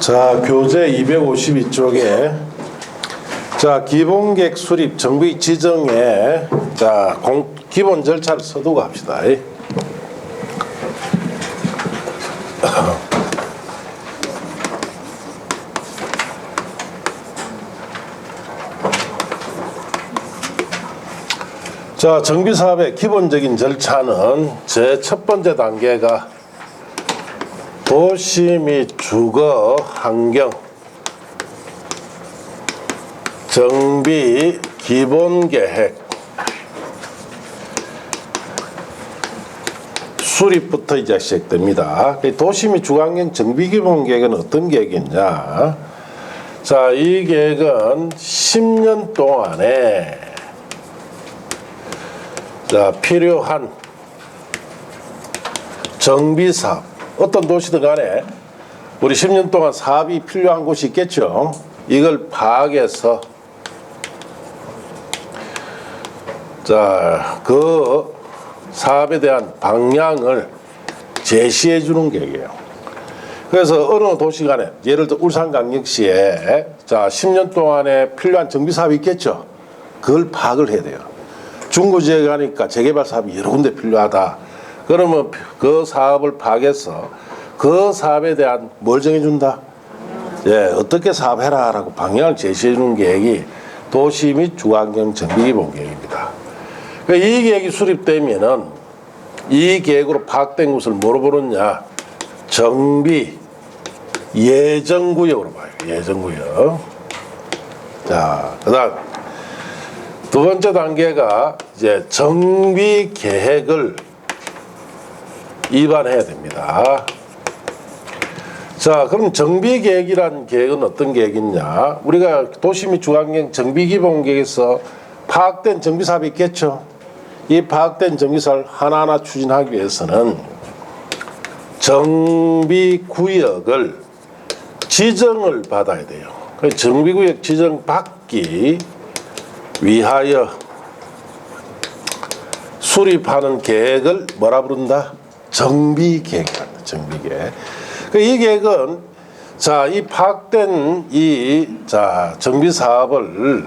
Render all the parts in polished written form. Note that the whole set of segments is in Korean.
자, 교재 252쪽에 자, 기본계획 수립 정비 지정에 자, 기본 절차를 써두고 합시다. 자, 정비사업의 기본적인 절차는 제 첫 번째 단계가 도시 및 주거 환경 정비 기본계획 수립부터 이제 시작됩니다. 도시 및 주거 환경 정비 기본계획은 어떤 계획이냐? 자, 이 계획은 10년 동안에 자, 필요한 정비사업, 어떤 도시든 간에 우리 10년 동안 사업이 필요한 곳이 있겠죠. 이걸 파악해서 자, 그 사업에 대한 방향을 제시해 주는 계획이에요. 그래서 어느 도시 간에 예를 들어 울산광역시에 자, 10년 동안에 필요한 정비사업이 있겠죠. 그걸 파악을 해야 돼요. 중구지역에 가니까 재개발 사업이 여러 군데 필요하다. 그러면 그 사업을 파악해서 그 사업에 대한 뭘 정해준다? 예, 어떻게 사업해라 라고 방향을 제시해주는 계획이 도시 및 주거환경 정비기본계획입니다. 이 계획이 수립되면은 이 계획으로 파악된 곳을 뭐로 부르냐? 정비 예정구역으로 봐요. 예정구역. 자, 그 다음 두 번째 단계가 이제 정비 계획을 입안해야 됩니다. 자, 그럼 정비 계획이란 계획은 어떤 계획이냐? 우리가 도시 및 주거환경 정비 기본 계획에서 파악된 정비 사업이 있겠죠. 이 파악된 정비 사업을 하나하나 추진하기 위해서는 정비 구역을 지정을 받아야 돼요. 정비 구역 지정 받기 위하여 수립하는 계획을 뭐라 부른다? 정비계획이란다. 정비계획. 이 계획은 자, 이 파악된 자, 정비 사업을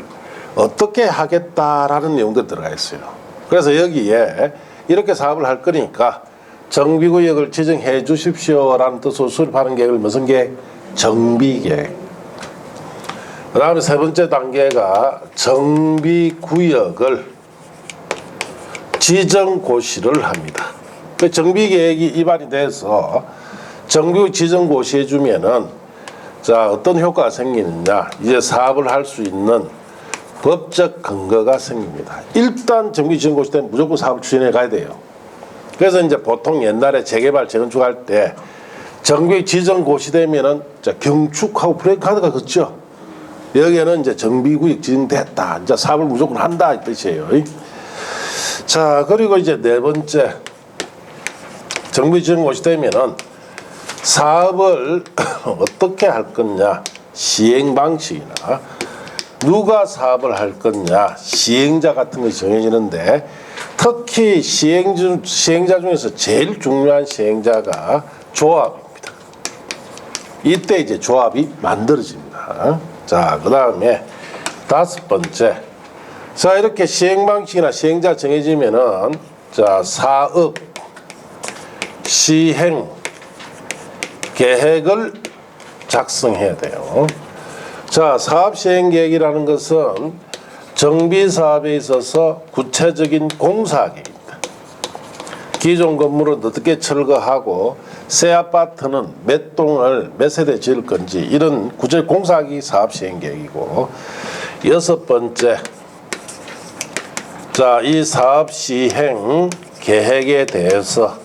어떻게 하겠다라는 내용들이 들어가 있어요. 그래서 여기에 이렇게 사업을 할 거니까 정비구역을 지정해 주십시오라는 뜻으로 수립하는 계획을 무슨 계획? 정비계획. 그 다음에 세 번째 단계가 정비구역을 지정고시를 합니다. 그 정비계획이 입안이 돼서 정비구역 지정고시해 주면은 자, 어떤 효과가 생기느냐? 이제 사업을 할 수 있는 법적 근거가 생깁니다. 일단 정비 지정고시 때는 무조건 사업을 추진해 가야 돼요. 그래서 이제 보통 옛날에 재개발, 재건축할 때 정비구역 지정고시 되면은 자, 경축하고 브레이크카드가 걷죠. 여기에는 이제 정비구역 지정됐다. 이제 사업을 무조건 한다. 이 뜻이에요. 자, 그리고 이제 네 번째. 정비 지정고시 되면은 사업을 어떻게 할 거냐. 시행 방식이나 누가 사업을 할 거냐. 시행자 같은 것이 정해지는데 특히 시행자 중에서 제일 중요한 시행자가 조합입니다. 이때 이제 조합이 만들어집니다. 자, 그 다음에 다섯 번째. 자, 이렇게 시행 방식이나 시행자 정해지면은 자, 사업 시행 계획을 작성해야 돼요. 자, 사업 시행 계획이라는 것은 정비 사업에 있어서 구체적인 공사 계획입니다. 기존 건물은 어떻게 철거하고 새 아파트는 몇 동을 몇 세대 지을 건지 이런 구체적 공사기 사업 시행 계획이고 여섯 번째. 자, 이 사업 시행 계획에 대해서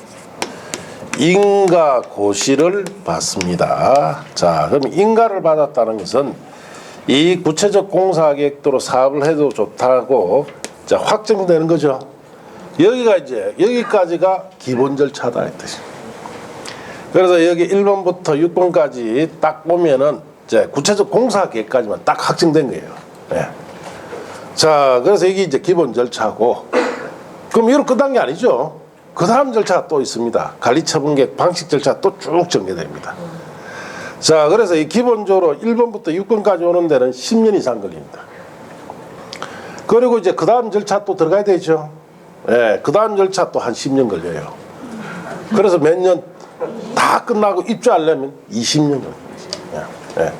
인가 고시를 받습니다. 자, 그럼 인가를 받았다는 것은 이 구체적 공사 계획대로 사업을 해도 좋다고 자, 확정되는 거죠. 여기가 이제 여기까지가 기본 절차다 이 뜻입니다. 그래서 여기 1번부터 6번까지 딱 보면은 이제 구체적 공사 계획까지만 딱 확정된 거예요. 네. 자, 그래서 이게 이제 기본 절차고, 그럼 이로 끝난 게 아니죠. 그 다음 절차가 또 있습니다. 관리처분계획 방식 절차 또 쭉 전개됩니다. 자, 그래서 이 기본적으로 1번부터 6번까지 오는 데는 10년 이상 걸립니다. 그리고 이제 그 다음 절차 또 들어가야 되죠. 예, 그 다음 절차 또 한 10년 걸려요. 그래서 몇 년 다 끝나고 입주하려면 20년 걸립니다. 예, 예.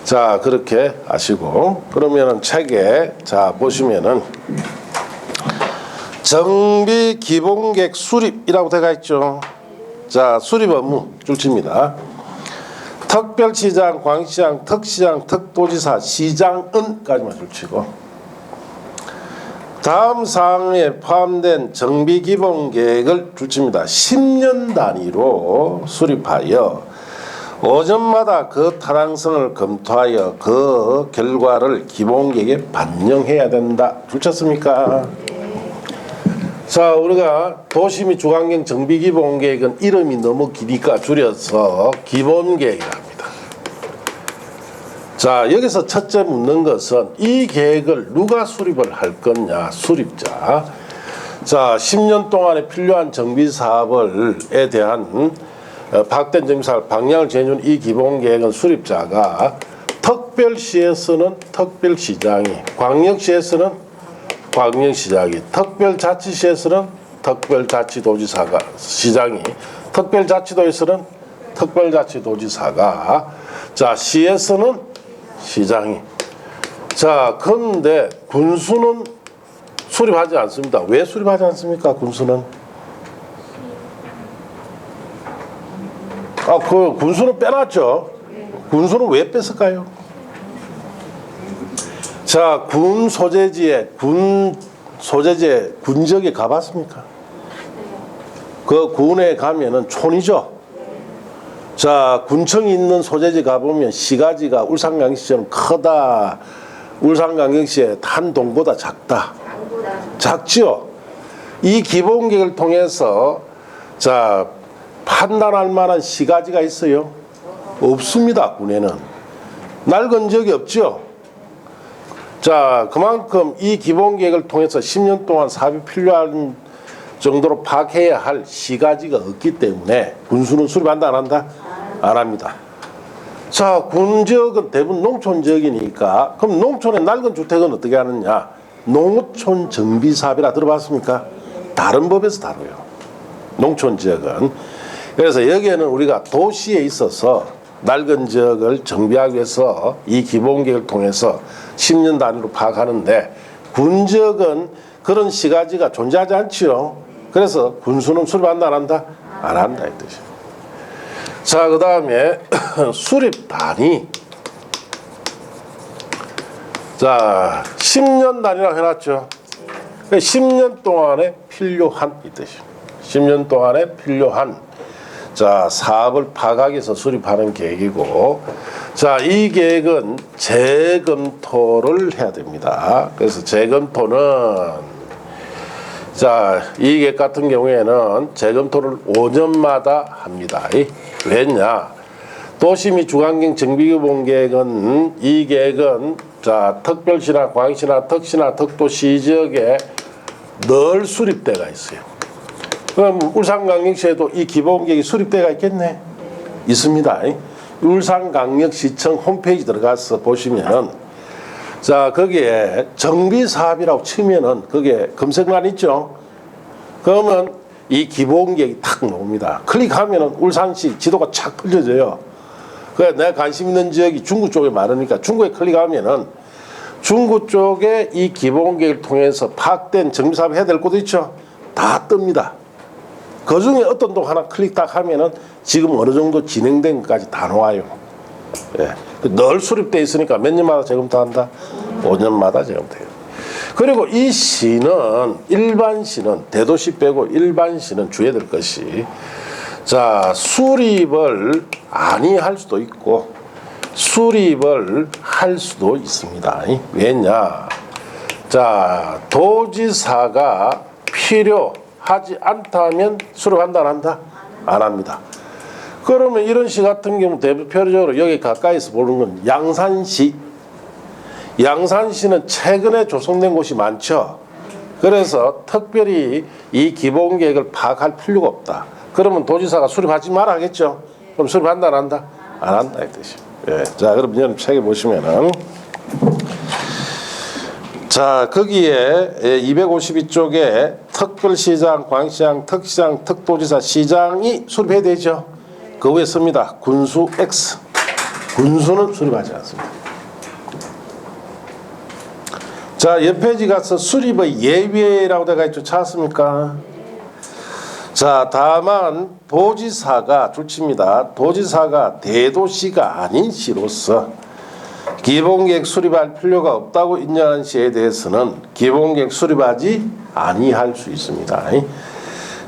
자, 그렇게 아시고, 그러면은 책에, 자, 보시면은, 정비 기본계획 수립이라고 되어 있죠. 자, 수립 업무 줄칩니다. 특별시장, 광시장, 특시장, 특도지사, 시장은까지만 줄치고, 다음 사항에 포함된 정비 기본계획을 줄칩니다. 10년 단위로 수립하여 5년마다 그 타당성을 검토하여 그 결과를 기본계획에 반영해야 된다. 줄쳤습니까? 자, 우리가 도시 및 주관경 정비기본계획은 이름이 너무 기니까 줄여서 기본계획이라 합니다. 자, 여기서 첫째 묻는 것은 이 계획을 누가 수립을 할 거냐, 수립자. 자, 10년 동안에 필요한 정비사업에 대한 파악된 정비사업 방향을 정해준 이 기본계획은 수립자가 특별시에서는 특별시장이, 광역시에서는 광역시장이, 특별자치시에서는 특별자치도지사가, 시장이, 특별자치도에서는 특별자치도지사가, 자, 시에서는 시장이. 자, 그런데 군수는 수립하지 않습니다. 왜 수립하지 않습니까? 군수는? 그 군수는 빼놨죠. 군수는 왜 뺐을까요? 자, 군 소재지에 군적에 가봤습니까? 그 군에 가면은 촌이죠. 자, 군청이 있는 소재지 가보면 시가지가 울산광역시처럼 크다. 울산광역시의 한 동보다 작다. 작죠. 이 기본계획을 통해서 자, 판단할 만한 시가지가 있어요? 없습니다. 군에는 낡은 적이 없죠. 자, 그만큼 이 기본계획을 통해서 10년 동안 사업이 필요한 정도로 파악해야 할 시가지가 없기 때문에 군수는 수립한다, 안 한다? 안 합니다. 자, 군지역은 대부분 농촌지역이니까 그럼 농촌의 낡은 주택은 어떻게 하느냐? 농촌 정비사업이라 들어봤습니까? 다른 법에서 다뤄요. 농촌지역은. 그래서 여기에는 우리가 도시에 있어서 낡은 지역을 정비하기 위해서 이 기본계획을 통해서 10년 단위로 파악하는데 군지역은 그런 시가지가 존재하지 않지요. 그래서 군수는 수립한다, 안 한다? 안 한다 이 뜻이에요. 자, 그 다음에 수립 단위. 자, 10년 단위라고 해놨죠. 10년 동안에 필요한 이 뜻이에요. 10년 동안에 필요한 자, 사업을 파악하기 위해서 수립하는 계획이고, 자, 이 계획은 재검토를 해야 됩니다. 그래서 재검토는, 자, 이 계획 같은 경우에는 재검토를 5년마다 합니다. 왜냐? 도시 및 주관경 정비기본계획은 이 계획은 자, 특별시나 광시나 특시나 특도시 지역에 늘 수립대가 있어요. 그럼 울산광역시에도 이 기본계획이 수립대가 있겠네? 있습니다. 울산광역시청 홈페이지 들어가서 보시면은 자, 거기에 정비사업이라고 치면은 거기에 검색란 있죠? 그러면 이 기본계획이 탁 나옵니다. 클릭하면은 울산시 지도가 착 펼쳐져요. 그래서 내가 관심 있는 지역이 중구 쪽에 많으니까 중구에 클릭하면은 중구 쪽에 이 기본계획을 통해서 파악된 정비사업 해야 될 곳도 있죠? 다 뜹니다. 그 중에 어떤 동 하나 클릭 딱 하면은 지금 어느 정도 진행된 것까지 다 나와요. 예. 늘 수립돼 있으니까 몇 년마다 재검토 한다? 5년마다 재검토해요. 그리고 이 시는, 일반 시는, 대도시 빼고 일반 시는 주의해야 될 것이, 자, 수립을 아니할 수도 있고, 수립을 할 수도 있습니다. 왜냐? 자, 도지사가 필요하지 않다면 수립한다, 안 한다? 안 합니다. 그러면 이런 시 같은 경우 대표적으로 여기 가까이서 보는 건 양산시. 양산시는 최근에 조성된 곳이 많죠. 그래서 특별히 이 기본계획을 파악할 필요가 없다. 그러면 도지사가 수립하지 말아야겠죠. 그럼 수립한다, 안 한다? 안 한다 이 뜻이에요. 예. 자, 그럼 여러분 책에 보시면은 자, 거기에 252쪽에 특별시장, 광시장, 특시장, 특도지사, 시장이 수립해야 되죠. 그 위에 씁니다. 군수 X. 군수는 수립하지 않습니다. 자, 옆 페이지 가서 수립의 예외라고 되어 있죠. 찾았습니까? 자, 다만 도지사가 줄칩니다. 도지사가 대도시가 아닌 시로서 기본계획 수립할 필요가 없다고 인정하는 시에 대해서는 기본계획 수립하지 아니할 수 있습니다.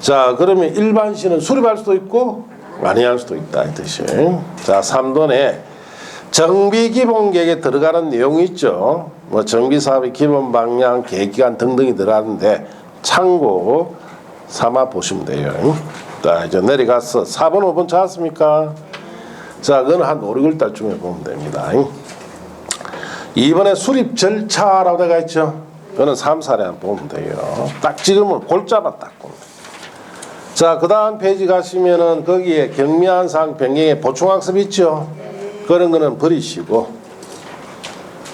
자, 그러면 일반 시는 수립할 수도 있고 아니할 수도 있다 이 뜻이에요. 자, 3돈에 정비기본계획에 들어가는 내용이 있죠. 뭐 정비사업의 기본 방향, 계획기간 등등이 들어가는데 참고 삼아 보시면 돼요. 자, 이제 내려가서 4번, 5번 찾았습니까? 자, 그건 한 5, 6월달쯤에 보면 됩니다. 2번에 수립 절차라고 되어 있죠. 그거는 3, 4례 한번 보면 돼요. 딱 지금은 골자만 딱 보면 돼요. 자, 그 다음 페이지 가시면은 거기에 경미한 사항 변경에 보충학습 있죠. 그런 거는 버리시고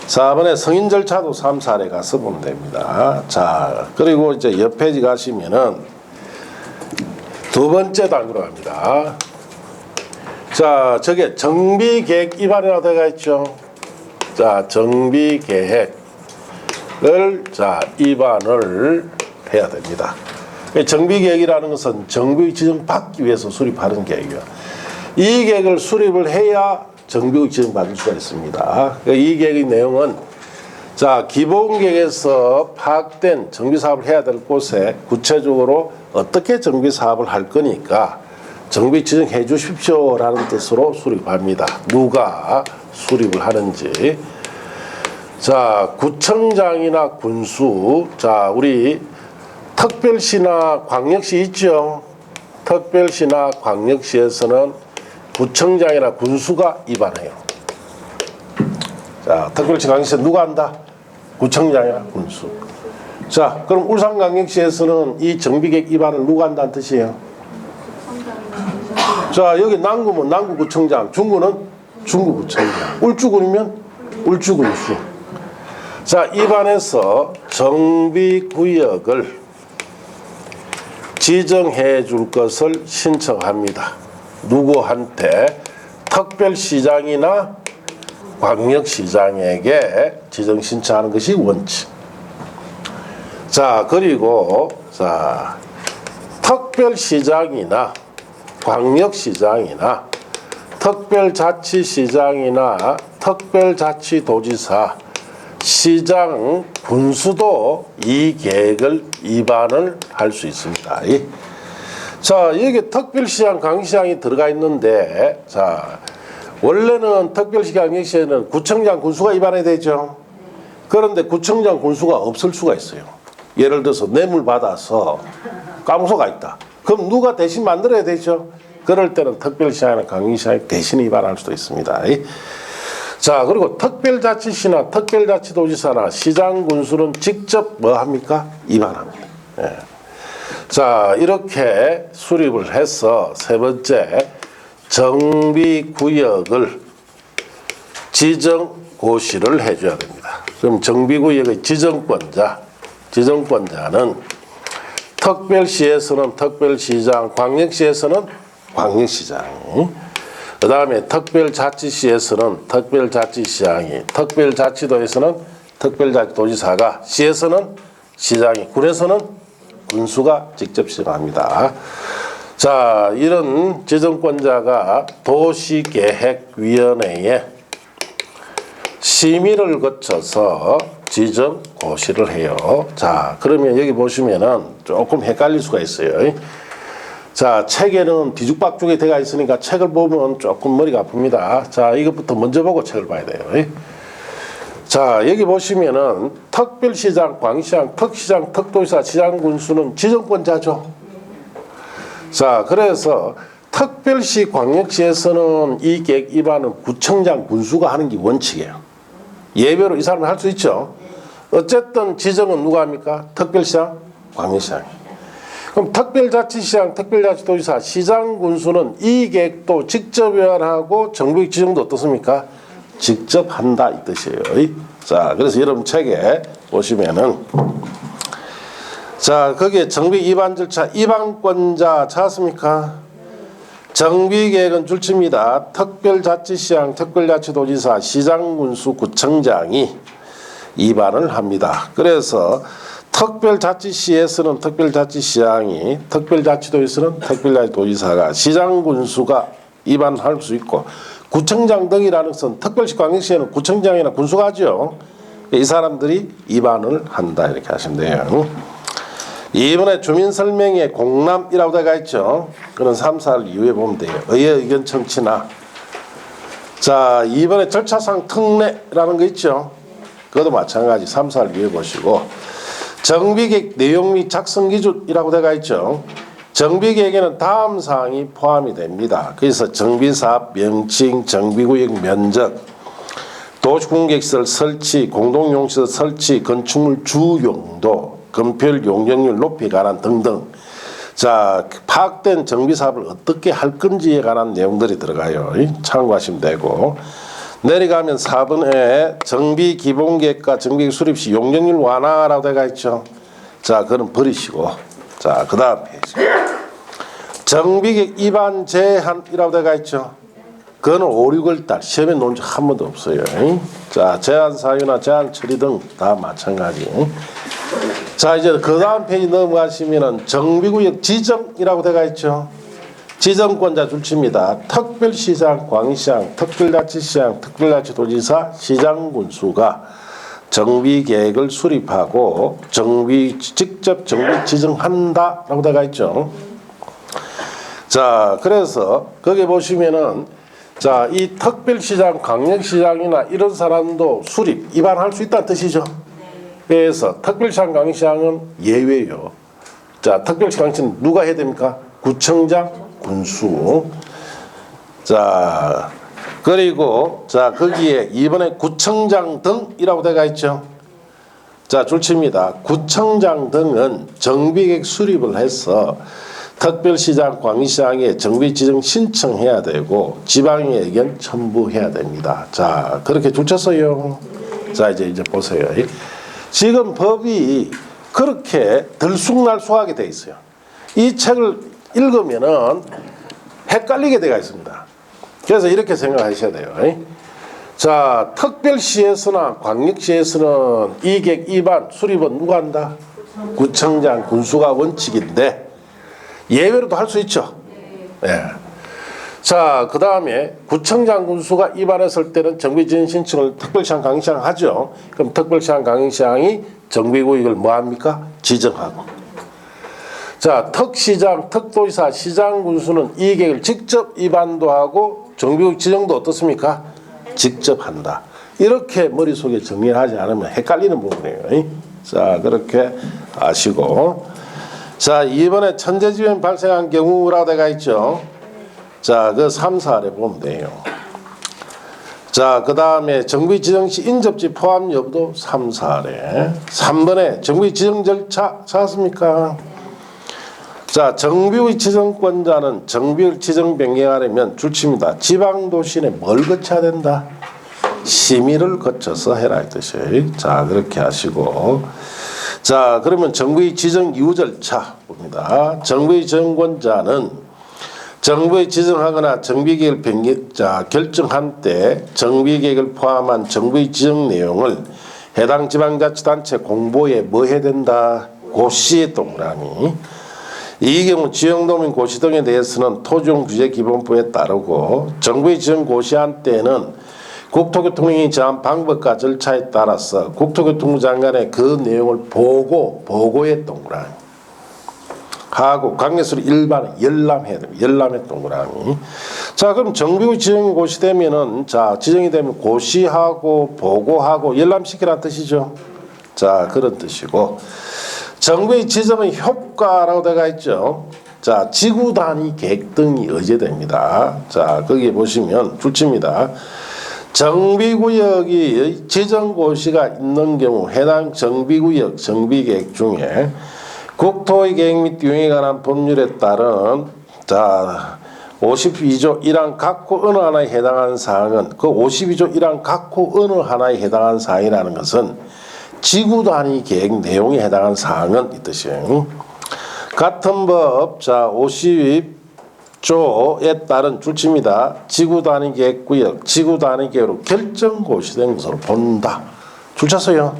4번에 승인 절차도 3, 4례 가서 보면 됩니다. 자, 그리고 이제 옆 페이지 가시면은 두 번째 단계로 갑니다. 자, 저게 정비계획 위반이라고 되어 있죠. 자, 정비계획을 자 위반을 해야 됩니다. 정비계획이라는 것은 정비의 지정 받기 위해서 수립하는 계획이에요. 이 계획을 수립을 해야 정비의 지정 받을 수가 있습니다. 이 계획의 내용은 자 기본계획에서 파악된 정비사업을 해야 될 곳에 구체적으로 어떻게 정비사업을 할 거니까 정비 지정해 주십시오라는 뜻으로 수립합니다. 누가 수립을 하는지. 자, 구청장이나 군수, 자, 우리 특별시나 광역시 있죠. 특별시나 광역시에서는 구청장이나 군수가 위반해요. 자, 특별시 광역시에 누가 한다? 구청장이나 군수. 자, 그럼 울산광역시에서는 이 정비계획 위반을 누가 한다는 뜻이에요? 자, 여기 남구면 남구구청장, 중구는 중구구청장, 울주군이면 울주군수. 자, 입안에서 정비구역을 지정해 줄 것을 신청합니다. 누구한테? 특별시장이나 광역시장에게 지정 신청하는 것이 원칙. 자, 그리고 자, 특별시장이나 광역시장이나 특별자치시장이나 특별자치도지사, 시장, 군수도 이 계획을 위반을 할 수 있습니다. 자, 여기 특별시장, 광역시장이 들어가 있는데, 자, 원래는 특별시장, 광역시에는 구청장, 군수가 위반해야 되죠. 그런데 구청장, 군수가 없을 수가 있어요. 예를 들어서 뇌물 받아서 깜소가 있다. 그럼 누가 대신 만들어야 되죠. 그럴 때는 특별시장이나 광역시장이 대신 위반할 수도 있습니다. 자, 그리고 특별자치시나 특별자치도지사나 시장, 군수는 직접 뭐 합니까? 위반합니다. 예. 자, 이렇게 수립을 해서 세 번째, 정비구역을 지정고시를 해줘야 됩니다. 그럼 정비구역의 지정권자는 특별시에서는 특별시장, 광역시에서는 광역시장이, 그 다음에 특별자치시에서는 특별자치시장이, 특별자치도에서는 특별자치도지사가, 시에서는 시장이, 군에서는 군수가 직접 지정합니다. 자, 이런 지정권자가 도시계획위원회에 심의를 거쳐서 지정고시를 해요. 자, 그러면 여기 보시면은 조금 헷갈릴 수가 있어요. 자, 책에는 뒤죽박죽이 들어가 있으니까 책을 보면 조금 머리가 아픕니다. 자, 이것부터 먼저 보고 책을 봐야 돼요. 자, 여기 보시면은 특별시장, 광시장, 특시장, 특도지사, 시장군수는 지정권자죠. 자, 그래서 특별시, 광역시에서는 이 계획 위반은 구청장, 군수가 하는 게 원칙이에요. 예외로 이 사람은 할 수 있죠. 어쨌든 지정은 누가 합니까? 특별시장, 광역시장. 그럼 특별자치시장, 특별자치도지사, 시장군수는 이 계획도 직접 의논하고 정비계획 지정도 어떻습니까? 직접 한다 이 뜻이에요. 자, 그래서 여러분 책에 보시면은 자, 거기에 정비 위반 절차, 위반권자 찾았습니까? 정비계획은 줄칩니다. 특별자치시장, 특별자치도지사, 시장군수, 구청장이 위반을 합니다. 그래서 특별자치시에서는 특별자치시장이, 특별자치도에서는 특별자치도지사가, 시장군수가 위반할 수 있고, 구청장 등이라는 것은 특별시 광역시에는 구청장이나 군수가 하죠. 이 사람들이 위반을 한다 이렇게 하시면 돼요. 이번에 주민설명에 공람이라고 되어 있죠. 그런 3, 4를 이후에 보면 돼요. 의회 의견 청취나. 자, 이번에 절차상 특례라는 거 있죠. 그것도 마찬가지 3, 4를 이후에 보시고, 정비계획 내용 및 작성 기준이라고 되어 있죠. 정비계획에는 다음 사항이 포함이 됩니다. 그래서 정비사업 명칭, 정비구역 면적, 도시공객시설 설치, 공동용시설 설치, 건축물 주용도, 건폐율 용적률 높이에 관한 등등. 자, 파악된 정비사업을 어떻게 할 건지에 관한 내용들이 들어가요. 참고하시면 되고, 내려가면 4번에 정비 기본계획과 정비계획 수립 시 용적률 완화라고 되어 있죠. 자, 그건 버리시고, 자, 그 다음 페이지. 정비계획 위반 제한이라고 되어 있죠. 그거는 5, 6월달 시험에 놓은 적 한 번도 없어요. 자, 제한 사유나 제한 처리 등 다 마찬가지. 자, 이제 그 다음 페이지 넘어가시면은 정비구역 지정이라고 되어 있죠. 지정권자 줄칩니다. 특별시장, 광시장, 특별자치시장, 특별자치도지사, 시장군수가 정비계획을 수립하고 직접 정비 지정한다라고 되어 있죠. 자, 그래서 거기 보시면은 자, 이 특별시장, 광역시장이나 이런 사람도 수립, 위반할 수 있다는 뜻이죠. 그래서 특별시장, 광역시장은 예외요. 자, 특별시장, 광역시장은 누가 해야 됩니까? 구청장, 군수. 자, 그리고 자, 거기에 이번에 구청장 등이라고 되어 있죠. 자, 줄칩니다. 구청장 등은 정비계획 수립을 해서 특별시장, 광역시장에 정비 지정 신청해야 되고 지방의 의견 첨부해야 됩니다. 자, 그렇게 줄쳤어요. 자, 이제 보세요. 지금 법이 그렇게 들쑥날쑥하게 돼 있어요. 이 책을 읽으면은 헷갈리게 되어 있습니다. 그래서 이렇게 생각하셔야 돼요. 자, 특별시에서나 광역시에서는 이객 위반 수립은 누가 한다? 구청장, 군수가 원칙인데 예외로도 할 수 있죠. 예. 자, 그 다음에 구청장, 군수가 위반했을 때는 정비지정 신청을 특별시장, 광역시장 하죠. 그럼 특별시장, 광역시장이 정비구역을 뭐 합니까? 지정하고. 자, 특시장, 특도지사, 시장군수는 이 계획을 직접 위반도 하고 정비구역 지정도 어떻습니까? 직접 한다. 이렇게 머릿속에 정리를 하지 않으면 헷갈리는 부분이에요. 자, 그렇게 아시고. 자, 이번에 천재지변 발생한 경우라고 되어 있죠. 자, 그 3, 4를 보면 돼요. 자, 그 다음에 정비 지정 시 인접지 포함 여부도 3, 4래. 3번에 정비 지정 절차 찾았습니까? 자, 정비의 지정권자는 정비를 지정 변경하려면 줄칩니다. 지방도시에 뭘 거쳐야 된다? 심의를 거쳐서 해라 이 뜻이에요. 자, 그렇게 하시고. 자, 그러면 정부의 지정 이후 절차 봅니다. 정부의 지정권자는 정부의 지정하거나 정비계획을 결정한 때 정비계획을 포함한 정부의 지정 내용을 해당 지방자치단체 공보에 뭐 해야 된다? 고시의 동그라미. 이 경우 지역도민 고시 등에 대해서는 토지용규제기본법에 따르고 정부의 지정 고시한 때는 국토교통령이 정한 방법과 절차에 따라서 국토교통부 장관의 그 내용을 보고의 동그라미 하고 관계수로 일반에 열람해야 됩니다. 열람의 동그라미. 자, 그럼 정비의 지정이 고시되면은 자, 지정이 되면 고시하고 보고하고 열람시키라는 뜻이죠. 자, 그런 뜻이고 정부의 지정의 효과라고 되어 있죠. 자, 지구 단위 계획 등이 의제됩니다. 자, 거기 보시면 줄칩니다. 정비구역이 지정고시가 있는 경우 해당 정비구역 정비계획 중에 국토의 계획 및 유형에 관한 법률에 따른 52조 1항 각호 어느 하나에 해당하는 사항은 그 52조 1항 각호 어느 하나에 해당하는 사항이라는 것은 지구 단위 계획 내용에 해당하는 사항은 이 뜻이에요. 같은 법 50조에 따른 줄치입니다. 지구 단위 계획 구역, 지구 단위 계획으로 결정 고시된 것으로 본다. 줄 쳤어요?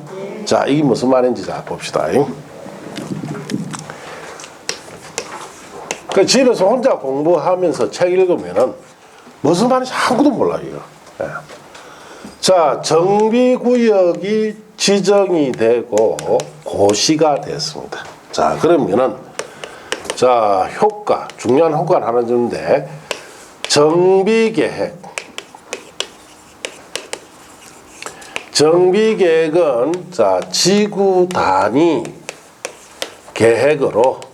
자, 이게 무슨 말인지 자 봅시다. 그 집에서 혼자 공부하면서 책 읽으면은 무슨 말인지 아무도 몰라 이거. 예. 자, 정비구역이 지정이 되고 고시가 됐습니다. 자, 그러면은 자, 효과, 중요한 효과를 하나 주는데 정비계획은 자, 지구 단위 계획으로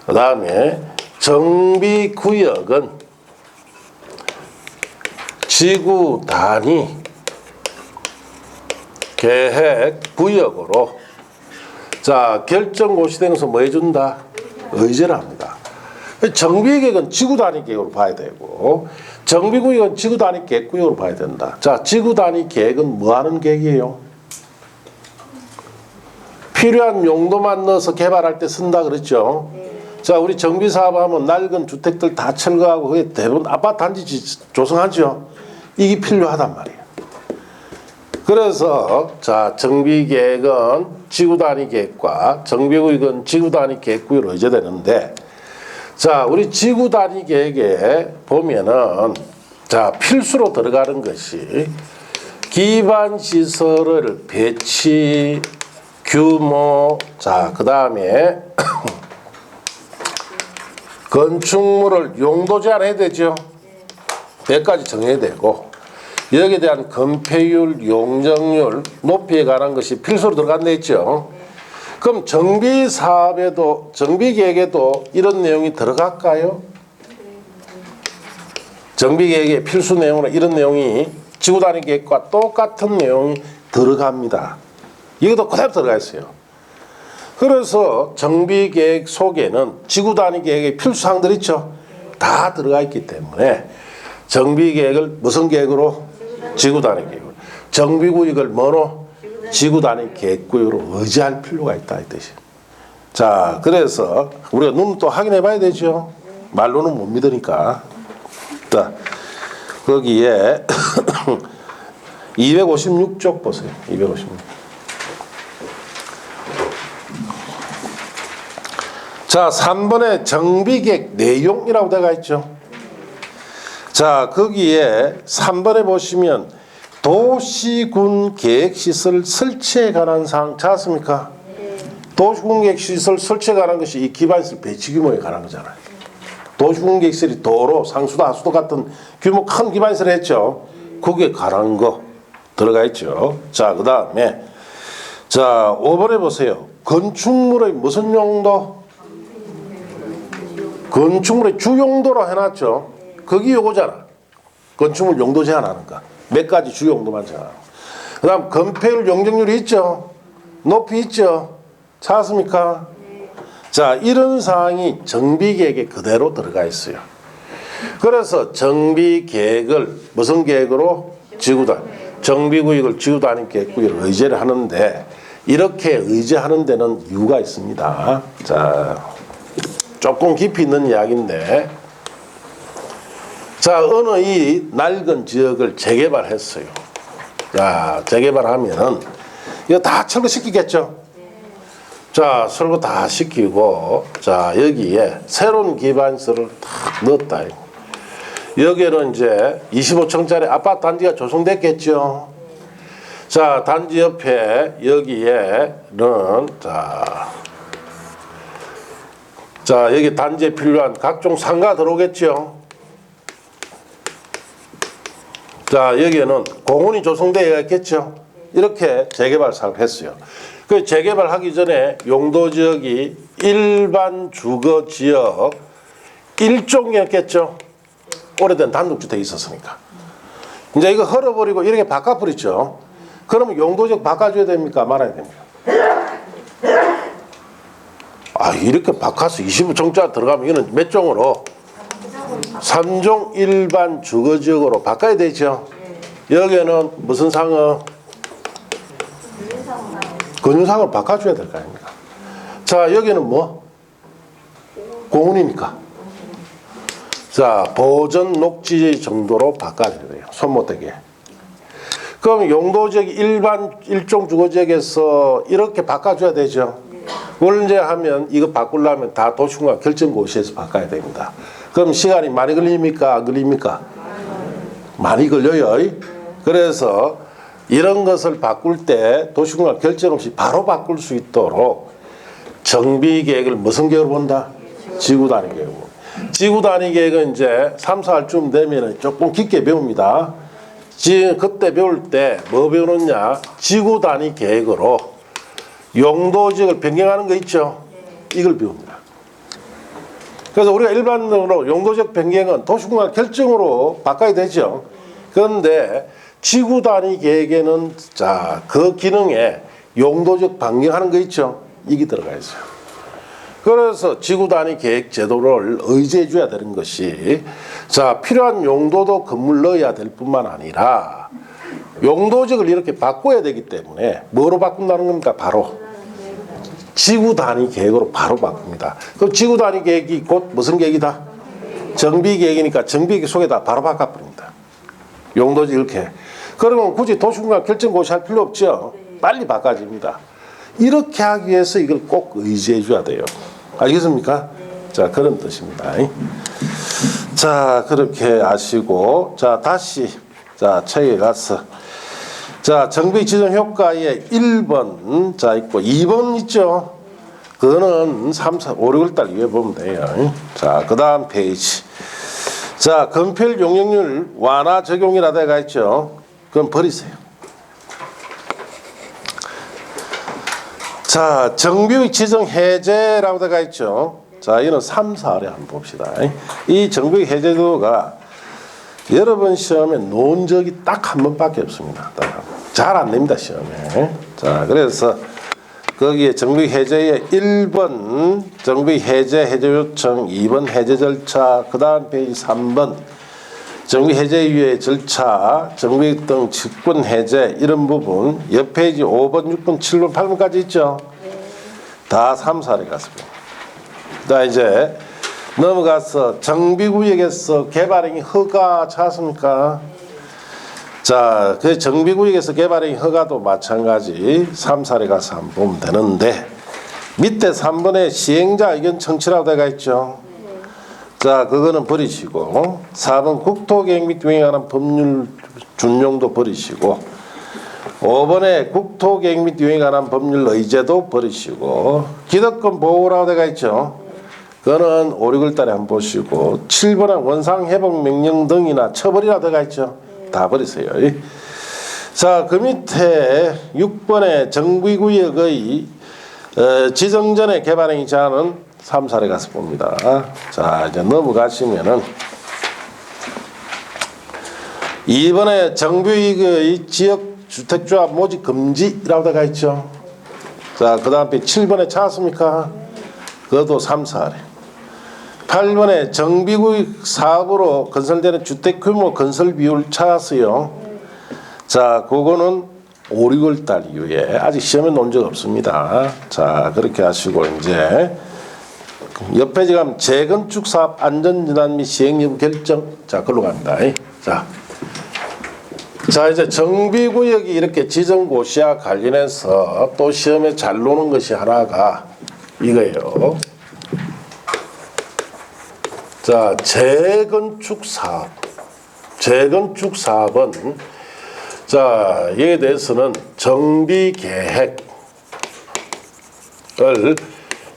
그 다음에 정비구역은 지구 단위 계획 구역으로 자, 결정 고시된 것은 뭐 해준다? 의제를 합니다. 정비계획은 지구 단위 계획으로 봐야 되고 정비구역은 지구 단위 계획 구역으로 봐야 된다. 자, 지구 단위 계획은 뭐 하는 계획이에요? 필요한 용도만 넣어서 개발할 때 쓴다 그랬죠? 자, 우리 정비사업하면 낡은 주택들 다 철거하고 그게 대부분 아파트 단지 조성하죠. 이게 필요하단 말이에요. 그래서 자, 정비계획은 지구 단위 계획과 정비구역은 지구 단위 계획구역으로 의제되는데 자, 우리 지구 단위 계획에 보면은 자, 필수로 들어가는 것이 기반 시설을 배치 규모 자, 그다음에 건축물을 용도 제한해야 되죠. 몇 가지 정해야 되고 여기에 대한 건폐율, 용적률, 높이에 관한 것이 필수로 들어간다 했죠. 그럼 정비사업에도 정비계획에도 이런 내용이 들어갈까요? 정비계획의 필수 내용으로 이런 내용이 지구단위 계획과 똑같은 내용이 들어갑니다. 이것도 그대로 들어가 있어요. 그래서 정비계획 속에는 지구단위 계획의 필수사항들 있죠. 다 들어가 있기 때문에 정비계획을 무슨 계획으로? 지구단위 계획으로. 정비구역을 뭐로? 지구단위 계획구역으로 의지할 필요가 있다 이 뜻이에요. 자, 그래서 우리가 눈 또 확인해 봐야 되죠. 말로는 못 믿으니까. 자, 거기에 256쪽 보세요. 256. 자, 3번에 정비계획 내용이라고 되어 있죠. 자, 거기에 3번에 보시면 도시군 계획시설 설치에 관한 사항 찾았습니까? 도시군 계획시설 설치에 관한 것이 이 기반시설 배치 규모에 관한 거잖아요. 도시군 계획시설이 도로, 상수도, 하수도 같은 규모 큰 기반시설을 했죠. 거기에 관한 거 들어가 있죠. 자, 그 다음에 자, 5번에 보세요. 건축물의 무슨 용도? 건축물의 주용도로 해놨죠. 그게 요거잖아. 건축물 용도 제한하는 거. 몇 가지 주용도만 제한하는 거. 그 다음 건폐율 용적률이 있죠. 높이 있죠. 찾았습니까? 자, 이런 사항이 정비계획에 그대로 들어가 있어요. 그래서 정비계획을 무슨 계획으로? 지구단. 정비구역을 지구단위 계획구역으로 의제를 하는데 이렇게 의제하는 데는 이유가 있습니다. 자, 조금 깊이 있는 이야기인데 자, 어느 이 낡은 지역을 재개발했어요. 자, 재개발하면은 이거 다 철거시키겠죠. 자, 철거 다 시키고 자, 여기에 새로운 기반시설을 딱 넣었다. 여기에는 이제 25층짜리 아파트 단지가 조성됐겠죠. 자, 단지 옆에 여기에는 자, 여기 단지에 필요한 각종 상가 들어오겠죠. 자, 여기에는 공원이 조성되어 있겠죠. 이렇게 재개발 사업을 했어요. 그 재개발하기 전에 용도지역이 일반 주거지역 일종이었겠죠. 오래된 단독주택이 있었으니까. 이제 이거 헐어버리고 이렇게 바꿔버리죠. 그러면 용도지역 바꿔줘야 됩니까? 말아야 됩니까? 이렇게 바카스 25 정자 들어가면 이거는 몇 종으로? 3종 일반 주거지역으로 바꿔야 되죠. 여기는 무슨 상어? 근유상으로 바꿔줘야 될 거 아닙니까? 자, 여기는 뭐? 공원이니까. 자, 보전 녹지 정도로 바꿔야 돼요. 손 못 대게. 그럼 용도지역 일반 일종 주거지역에서 이렇게 바꿔줘야 되죠. 그걸 이제 하면 이거 바꾸려면 다 도시공간 결정고시에서 바꿔야 됩니다. 그럼 시간이 많이 걸립니까? 안 걸립니까? 많이 걸려요. 그래서 이런 것을 바꿀 때 도시공간 결정 없이 바로 바꿀 수 있도록 정비계획을 무슨 계획으로 본다? 지구단위 계획으로. 지구단위 계획은 이제 3, 4할쯤 되면 조금 깊게 배웁니다. 그때 배울 때 뭐 배우느냐? 지구단위 계획으로 용도지역을 변경하는 거 있죠? 이걸 배웁니다. 그래서 우리가 일반적으로 용도지역 변경은 도시공간 결정으로 바꿔야 되죠. 그런데 지구단위 계획에는 자, 그 기능에 용도지역 변경하는 거 있죠? 이게 들어가 있어요. 그래서 지구단위 계획 제도를 의지해 줘야 되는 것이 자, 필요한 용도도 건물 넣어야 될 뿐만 아니라 용도지역을 이렇게 바꿔야 되기 때문에 뭐로 바꾼다는 겁니까? 바로 지구단위 계획으로 바로 바꿉니다. 그럼 지구단위 계획이 곧 무슨 계획이다? 정비계획이니까 정비계획 속에다 바로 바꿔버립니다. 용도지역 이렇게. 그러면 굳이 도시공간 결정고시 할 필요 없죠? 빨리 바꿔집니다. 이렇게 하기 위해서 이걸 꼭 의지해 줘야 돼요. 알겠습니까? 자, 그런 뜻입니다. 자, 그렇게 아시고, 자, 다시, 자, 책에 가서, 자, 정비 지정 효과에 1번, 자, 있고, 2번 있죠? 그거는 3, 4, 5, 6월 위에 보면 돼요. 자, 그 다음 페이지. 자, 건폐율 용역률 완화 적용이라 돼가 있죠? 그럼 버리세요. 자, 정비의 지정 해제라고 되어 있죠. 자, 이는 3, 4를 한번 봅시다. 이 정비의 해제도가 여러분 시험에 놓은 적이 딱 한 번밖에 없습니다. 잘 안 냅니다, 시험에. 자, 그래서 거기에 정비 해제의 1번 정비 해제 해제 요청, 2번 해제 절차, 그 다음 페이지 3번 정비 해제 이후의 절차, 정비 등 직권 해제 이런 부분 옆 페이지 5번, 6번, 7번, 8번까지 있죠. 다 3, 4를 갔습니다. 자, 이제 넘어가서 정비구역에서 개발행위 허가 찾았습니까? 자, 그 정비구역에서 개발행위 허가도 마찬가지 3, 4를 가서 한번 보면 되는데 밑에 3번에 시행자 의견 청취라고 되어 있죠. 자, 그거는 버리시고 4번 국토계획 및 운행에 관한 법률 준용도 버리시고 5번에 국토계획 및 운행에 관한 법률 의제도 버리시고 기득권 보호라고 되어 있죠. 그거는 5, 6월 달에 한번 보시고 7번은 원상회복 명령 등이나 처벌이라 되어 있죠. 다 버리세요. 자, 그 밑에 6번에 정비구역의 지정전의 개발행위 제한은 3, 4를 가서 봅니다. 자, 이제 넘어가시면은 2번에 정비구역의 지역 주택조합 모집 금지라고 되어 있죠. 자, 그 다음에 7번에 찾았습니까? 그것도 3, 4래. 8번에 정비구역 사업으로 건설되는 주택 규모 건설 비율 찾았어요. 자, 그거는 5, 6월 달 이후에 아직 시험에 놓은 적 없습니다. 자, 그렇게 하시고 이제 옆 페이지 가면 재건축 사업 안전진단 및 시행 여부 결정. 자, 그걸로 갑니다. 자, 이제 정비구역이 이렇게 지정고시와 관련해서 또 시험에 잘 노는 것이 하나가 이거예요. 자, 재건축 사업. 재건축 사업은 자, 이에 대해서는 정비 계획을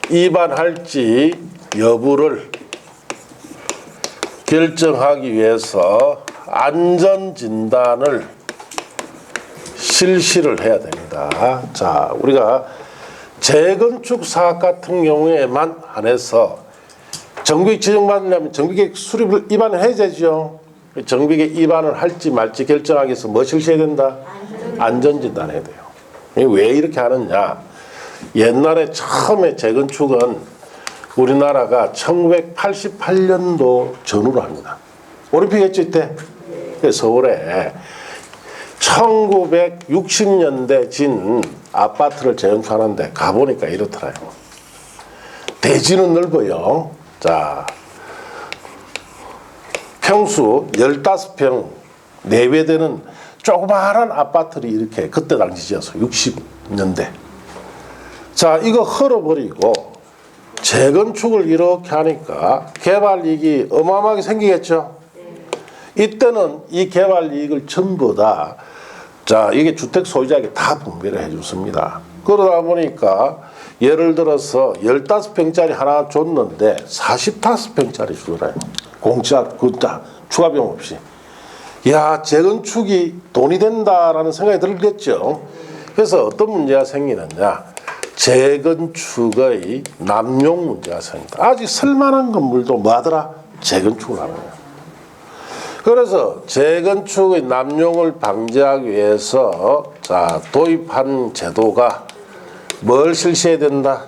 위반할지 여부를 결정하기 위해서 안전진단을 실시를 해야 됩니다. 자, 우리가 재건축 사업 같은 경우에만 한해서 정비계획 지정받으려면 정비계획 수립을 위반을 해야 되죠. 정비계획 위반을 할지 말지 결정하기 위해서 뭐 실시해야 된다? 안전진단 해야 돼요. 왜 이렇게 하느냐? 옛날에 처음에 재건축은 우리나라가 1988년도 전후로 합니다. 올림픽 했죠 이때? 서울에 1960년대 진 아파트를 재건축하는데 가보니까 이렇더라요. 대지는 넓어요. 자, 평수 15평 내외되는 조그마한 아파트를 이렇게 그때 당시 지어서 60년대. 자, 이거 헐어버리고 재건축을 이렇게 하니까 개발 이익이 어마어마하게 생기겠죠. 이때는 이 개발 이익을 전부 다 자, 이게 주택 소유자에게 다 분배를 해줬습니다. 그러다 보니까 예를 들어서 15평짜리 하나 줬는데 45평짜리 주더라요. 공짜, 굿자, 추가 비용 없이. 야, 재건축이 돈이 된다라는 생각이 들겠죠. 그래서 어떤 문제가 생기느냐. 재건축의 남용 문제가 생깁니다. 아직 쓸만한 건물도 뭐 하더라? 재건축을 하는 거예요. 그래서 재건축의 남용을 방지하기 위해서 자, 도입한 제도가 뭘 실시해야 된다?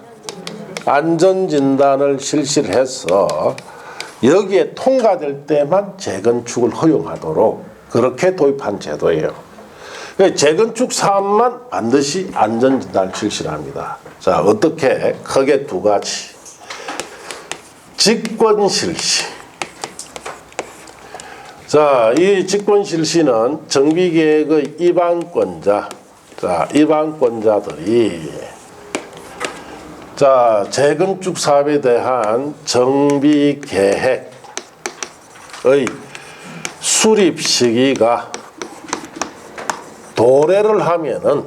안전진단을 실시를 해서 여기에 통과될 때만 재건축을 허용하도록 그렇게 도입한 제도예요. 재건축 사업만 반드시 안전진단을 실시를 합니다. 자, 어떻게? 크게 두 가지. 직권 실시. 자, 이 직권 실시는 정비계획의 입안권자, 자, 입안권자들이 자, 재건축 사업에 대한 정비계획의 수립 시기가 도래를 하면은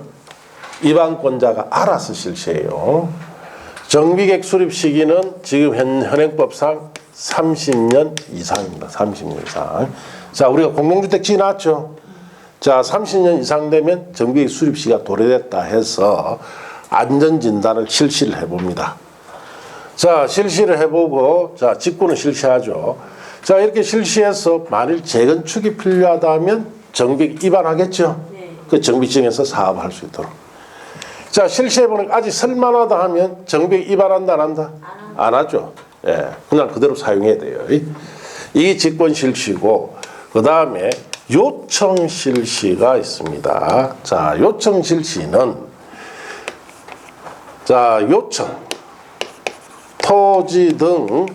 입안권자가 알아서 실시해요. 정비계획 수립 시기는 지금 현행법상 30년 이상입니다. 30년 이상. 자, 우리가 공동주택 지어놨죠. 자, 30년 이상 되면 정비계획 수립 시기가 도래됐다 해서 안전진단을 실시를 해봅니다. 자, 실시를 해보고, 자, 직권을 실시하죠. 자, 이렇게 실시해서 만일 재건축이 필요하다면 정비계획 입안하겠죠. 그 정비청에서 사업할 수 있도록. 자, 실시해보니까 아직 쓸만하다 하면 정비계획 입안한다, 안 한다? 안 하죠. 예, 그냥 그대로 사용해야 돼요. 이게 직권 실시고, 그 다음에 요청 실시가 있습니다. 자, 요청 실시는 자, 요청, 토지 등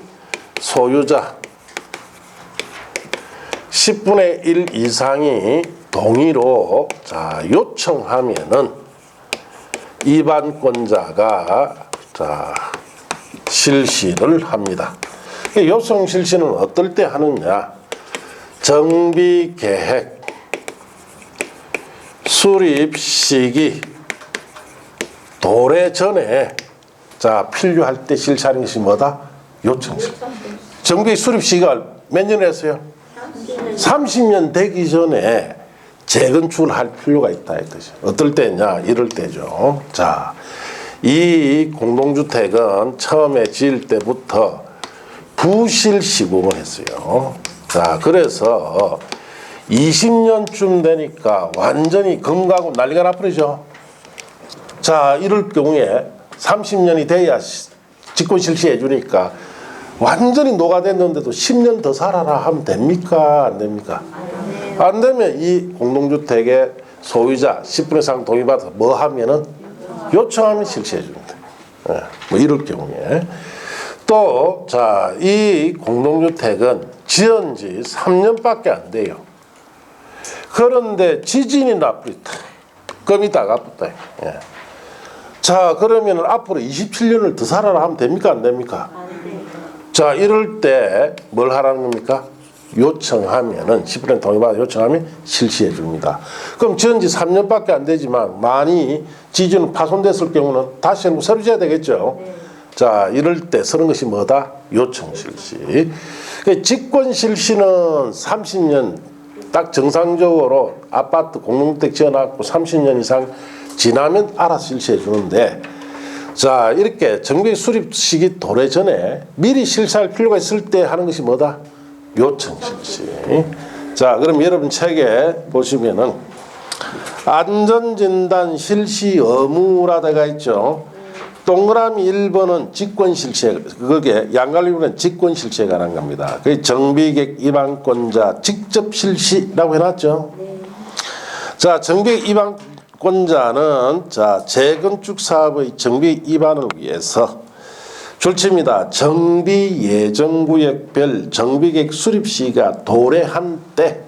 소유자 10분의 1 이상이 동의로 자, 요청하면은 입안권자가 자, 실시를 합니다. 요청 실시는 어떨 때 하느냐? 정비계획 수립 시기 도래 전에 자, 필요할 때 실시하는 것이 뭐다? 요청 실시. 정비 수립 시기가 몇 년 했어요? 30년 되기 전에 재건축을 할 필요가 있다 이 뜻이에요. 어떨 때냐? 이럴 때죠. 자, 이 공동주택은 처음에 지을 때부터 부실 시공을 했어요. 자, 그래서 20년쯤 되니까 완전히 금가고 난리가 나버리죠. 자, 이럴 경우에 30년이 돼야 직권 실시해 주니까 완전히 녹아됐는데도 10년 더 살아라 하면 됩니까? 안 됩니까? 안 되면 이 공동주택의 소유자 10분의 이상 동의받아서 뭐 하면은 요청하면 실시해 줍니다. 예, 뭐 이럴 경우에. 또, 자, 이 공동주택은 지은 지 3년밖에 안 돼요. 그런데 지진이 나쁘다. 금이 따갑다. 예. 자, 그러면 앞으로 27년을 더 살아라 하면 됩니까? 안 됩니까? 자, 이럴 때 뭘 하라는 겁니까? 요청하면은 10분의 동의받아 요청하면 실시해 줍니다. 그럼 지은 지 3년밖에 안 되지만 많이 지진은 파손됐을 경우는 다시 새로 지어야 되겠죠. 자, 이럴 때 쓰는 것이 뭐다? 요청 실시. 직권 실시는 30년 딱 정상적으로 아파트 공동주택 지어놨고 30년 이상 지나면 알아서 실시해 주는데, 자, 이렇게 정비 수립 시기 도래 전에 미리 실시할 필요가 있을 때 하는 것이 뭐다? 요청 실시. 자, 그럼 여러분 책에 보시면은 안전진단 실시 의무라 되어 있죠. 동그라미 1번은 직권실시에, 그게 양갈래부는 직권실시에 관한 겁니다. 그 정비계획 입안권자 직접 실시라고 해놨죠. 자, 정비계획 입안권자는 자, 재건축 사업의 정비계획 입안을 위해서 줄칩니다. 정비예정구역별 정비계획 수립 시기가 도래한 때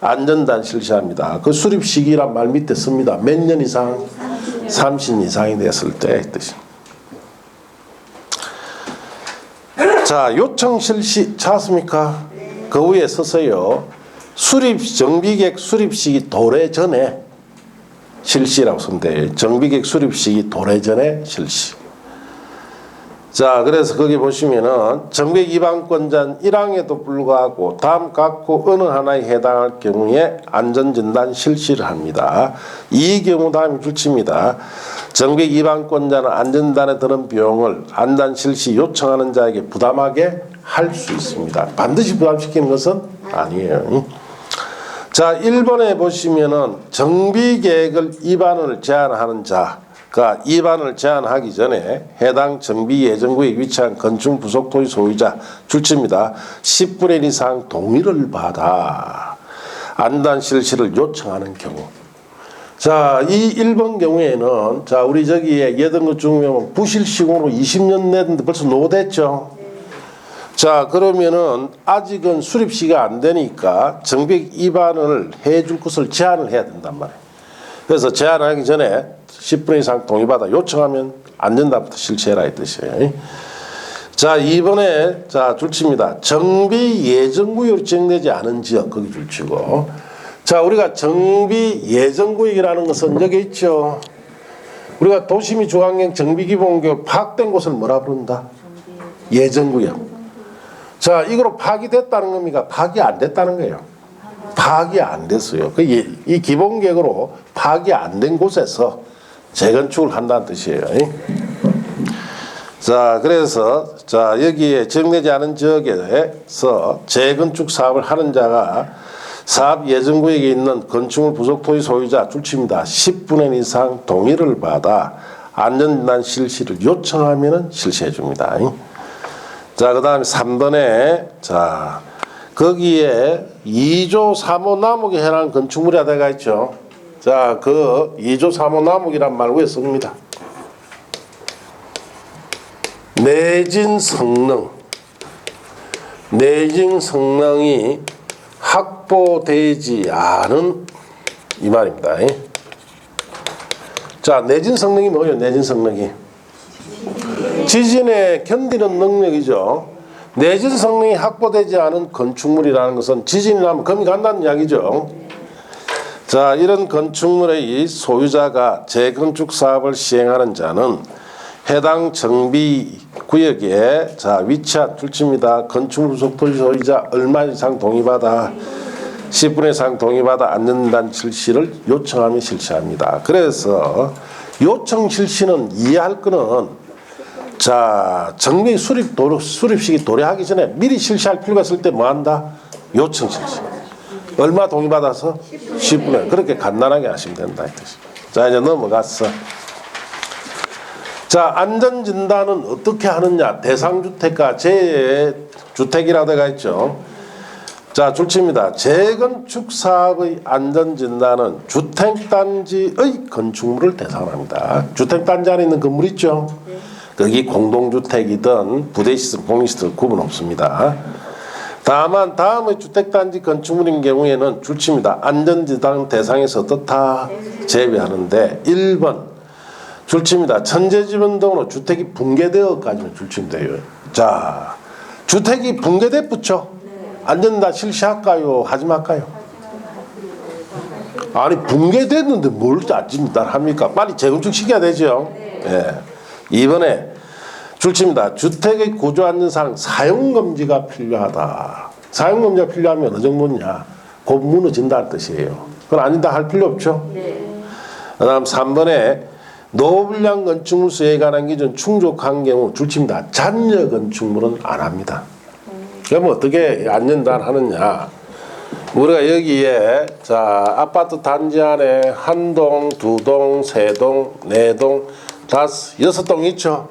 안전단 실시합니다. 그 수립 시기란 말 밑에 씁니다. 몇 년 이상? 30년 이상이 됐을 때 뜻이. 자, 요청 실시 찾았습니까? 그 위에 서서요. 정비계획 수립 시기 도래 전에 실시라고 쓰면 돼요. 정비계획 수립 시기 도래 전에 실시. 자, 그래서 거기 보시면은 정비계획 입안권자는 1항에도 불구하고 다음 각호 어느 하나에 해당할 경우에 안전진단 실시를 합니다. 이 경우 다음이 줄칩니다. 정비계획 입안권자는 안전진단에 드는 비용을 안전 실시 요청하는 자에게 부담하게 할 수 있습니다. 반드시 부담시키는 것은 아니에요. 자, 1번에 보시면은 정비계획을 입안을 제한하는 자, 가 입안을 제한하기 전에 해당 정비예정구역에 위치한 건축 부속토지 소유자 줄칩니다. 10분의 1 이상 동의를 받아 안단 실시를 요청하는 경우. 자, 이 1번 경우에는 자, 우리 저기에 예던 것 중에 부실 시공으로 20년 냈는데 벌써 노후됐죠. 자, 그러면은 아직은 수립 시기가 안 되니까 정비계획 입안을 해줄 것을 제한을 해야 된단 말이에요. 그래서 제한하기 전에 10분 이상 동의받아 요청하면 안전단부터 실시해라 이 뜻이에요. 자, 이번에 자, 줄칩니다. 정비예정구역으로 지정되지 않은 지역 거기 줄치고. 자, 우리가 정비예정구역이라는 것은 여기 있죠. 우리가 도시및 중앙형 정비기본구역 파악된 곳을 뭐라 부른다? 예정구역. 자, 이거로 파악이 됐다는 겁니까? 파악이 안 됐다는 거예요. 파악이 안 됐어요. 이 기본계획으로 파악이 안 된 곳에서 재건축을 한다는 뜻이에요. 자, 그래서 자, 여기에 지정되지 않은 지역에서 재건축 사업을 하는 자가 사업 예정구역에 있는 건축물 부속토지 소유자 줄칩니다. 10분의 1 이상 동의를 받아 안전진단 실시를 요청하면 실시해 줍니다. 자, 그 다음에 3번에 자, 거기에 2조 3호 남목에 해당하는 건축물이 되어 있죠. 자, 그 2조 3호 남목이란 말 왜 씁니다? 내진 성능이 확보되지 않은 이 말입니다. 자, 내진 성능이 뭐예요? 내진 성능이 지진에 견디는 능력이죠. 내진 성능이 확보되지 않은 건축물이라는 것은 지진이 나면 금이 간다는 이야기죠. 자, 이런 건축물의 소유자가 재건축 사업을 시행하는 자는 해당 정비구역에 자, 위치한 줄칩니다. 건축물 부속토지 소유자 얼마 이상 동의받아 10분의 이상 동의받아 안전단 실시를 요청하면 실시합니다. 그래서 요청 실시는 이해할 거는 자, 정비 수립 시기 도래하기 전에 미리 실시할 필요가 있을 때 뭐 한다? 요청 실시. 얼마 동의받아서? 10분의 그렇게 간단하게 하시면 된다 이 뜻이. 자, 이제 넘어갔어. 자, 안전진단은 어떻게 하느냐? 대상주택과 재주택이라고 되어 있죠. 자, 줄칩니다. 재건축 사업의 안전진단은 주택단지의 건축물을 대상으로 합니다. 주택단지 안에 있는 건물 있죠? 거기 공동주택이든 부대시설, 공익시설 구분 없습니다. 다만 다음의 주택단지 건축물인 경우에는 줄칩니다. 안전진단 대상에서 어떻다? 제외하는데 1번 줄칩니다. 천재지변 등으로 주택이 붕괴되어까지는 줄치면 돼요. 자, 주택이 붕괴돼 붙죠? 안전진단 실시할까요? 하지 말까요? 아니, 붕괴됐는데 뭘 안전진단 합니까? 빨리 재건축 시켜야 되죠. 예. 2번에 줄칩니다. 주택의 구조안전상 사용금지가 필요하다. 사용금지가 필요하면 어느 정도냐? 곧 무너진다는 뜻이에요. 그건 아니다 할 필요 없죠. 그 다음 3번에 노후불량 건축물 수혜에 관한 기준 충족한 경우 줄칩니다. 잔여 건축물은 안 합니다. 그럼 어떻게 안전단 하느냐? 우리가 여기에 자, 아파트 단지 안에 한 동, 두 동, 세 동, 네 동, 여섯 동 있죠.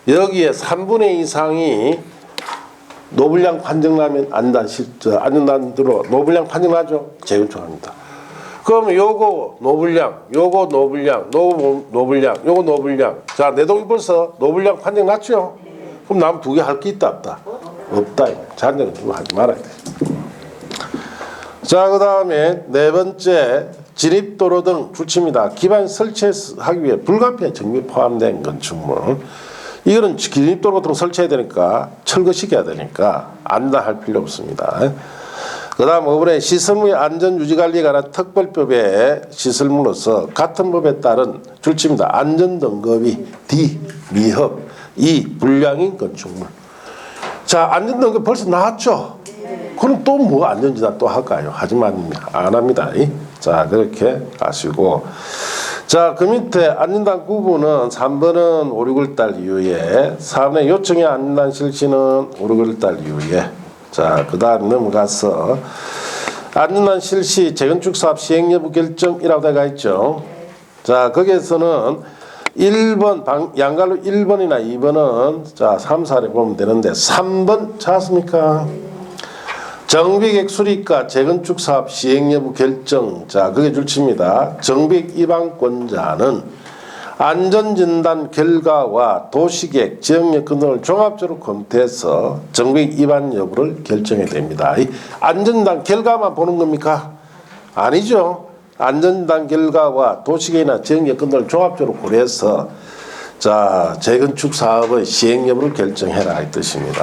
여기에 3분의 2 이상이 노블량 판정나면 안전단으로 노블량 판정나죠. 재건축합니다. 그럼 요거 노블량, 요거 노블량, 노블량, 요거 노블량. 자, 내 동이 벌써 노블량 판정 났죠? 그럼 남 두 개 할 게 있다 없다? 없다. 잔정은 좀 하지 말아야 돼. 자, 그 다음에 네 번째 진입도로 등 줄칩니다. 기반 설치하기 위해 불가피한 정비 포함된 건축물. 이거는 진입도로 등 설치해야 되니까 철거시켜야 되니까 안다할 필요 없습니다. 그 다음 5번에 시설물의 안전유지관리에 관한 특별법의 시설물로서 같은 법에 따른 줄칩니다. 안전등급이 D. 미흡, E. 불량인 건축물. 자, 안전등급 벌써 나왔죠? 그럼 또 뭐 안전지단 또 할까요? 하지만 안 합니다. 자, 그렇게 하시고. 자, 그 밑에 안전단 구분은 3번은 5, 6월달 이후에, 4번의 요청의 안전단 실시는 5, 6월달 이후에. 자, 그 다음 넘어가서 안전단 실시 재건축 사업 시행 여부 결정이라고 되어 있죠. 자, 거기에서는 1번 양갈로 1번이나 2번은 자 3, 4를 보면 되는데 3번 찾았습니까? 정비계획 수립과 재건축 사업 시행 여부 결정. 자, 그게 줄칩니다. 정비계획 입안권자는 안전진단 결과와 도시계획, 지역여건 등을 종합적으로 검토해서 정비계획 입안 여부를 결정해야 됩니다. 이 안전진단 결과만 보는 겁니까? 아니죠. 안전진단 결과와 도시계획이나 지역여건 등을 종합적으로 고려해서 자, 재건축 사업의 시행 여부를 결정해라 이 뜻입니다.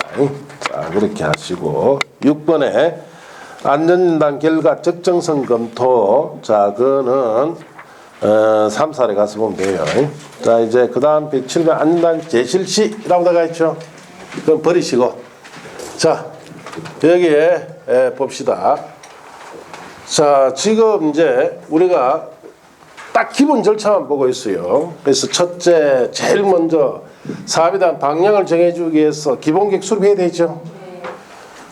자, 그렇게 하시고 6번에 안전진단 결과 적정성 검토. 자, 그거는 3, 4에 가서 보면 돼요. 자, 이제 그 다음 107번 안전단 재실시라고 나가 있죠. 그럼 버리시고. 자, 여기에 봅시다. 자, 지금 이제 우리가 딱 기본 절차만 보고 있어요. 그래서 첫째, 제일 먼저 사업에 대한 방향을 정해주기 위해서 기본계획 수립해야 되죠.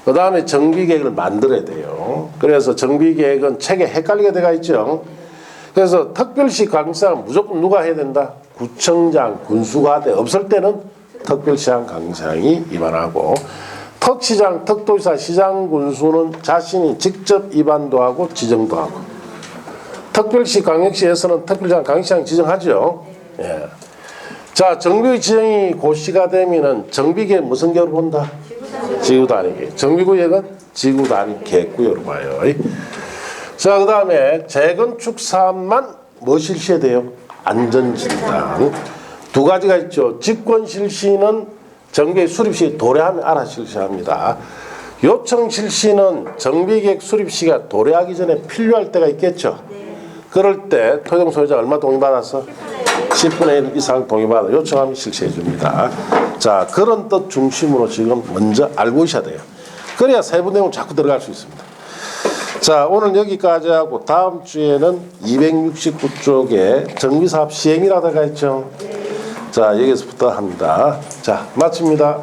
그 다음에 정비계획을 만들어야 돼요. 그래서 정비계획은 책에 헷갈리게 들어가 있죠. 그래서 특별시 강사는 무조건 누가 해야 된다? 구청장, 군수과대. 없을 때는 특별시장 강사장이 입안하고, 특시장, 특도지사, 시장, 군수는 자신이 직접 입안도 하고 지정도 하고, 특별시, 광역시에서는 특별시장, 강시장 지정하죠. 예. 자, 정비 지정이 고시가 되면은 정비계획 무슨 계획으로 본다? 지구단위계획. 정비구역은 지구단위계획구역으로 봐요. 자, 그 다음에 재건축 사업만 뭐 실시해야 돼요? 안전진단. 두 가지가 있죠. 직권 실시는 정비계획 수립 시 도래하면 알아 실시합니다. 요청 실시는 정비계획 수립 시가 도래하기 전에 필요할 때가 있겠죠. 그럴 때 토종 소유자 얼마 동의받았어? 10분의 1 이상 동의받아 요청하면 실시해 줍니다. 자, 그런 뜻 중심으로 지금 먼저 알고 있어야 돼요. 그래야 세부 내용 자꾸 들어갈 수 있습니다. 자, 오늘 여기까지 하고 다음 주에는 269쪽에 정비사업 시행이라고 되어 있죠. 자, 여기서부터 합니다. 자, 마칩니다.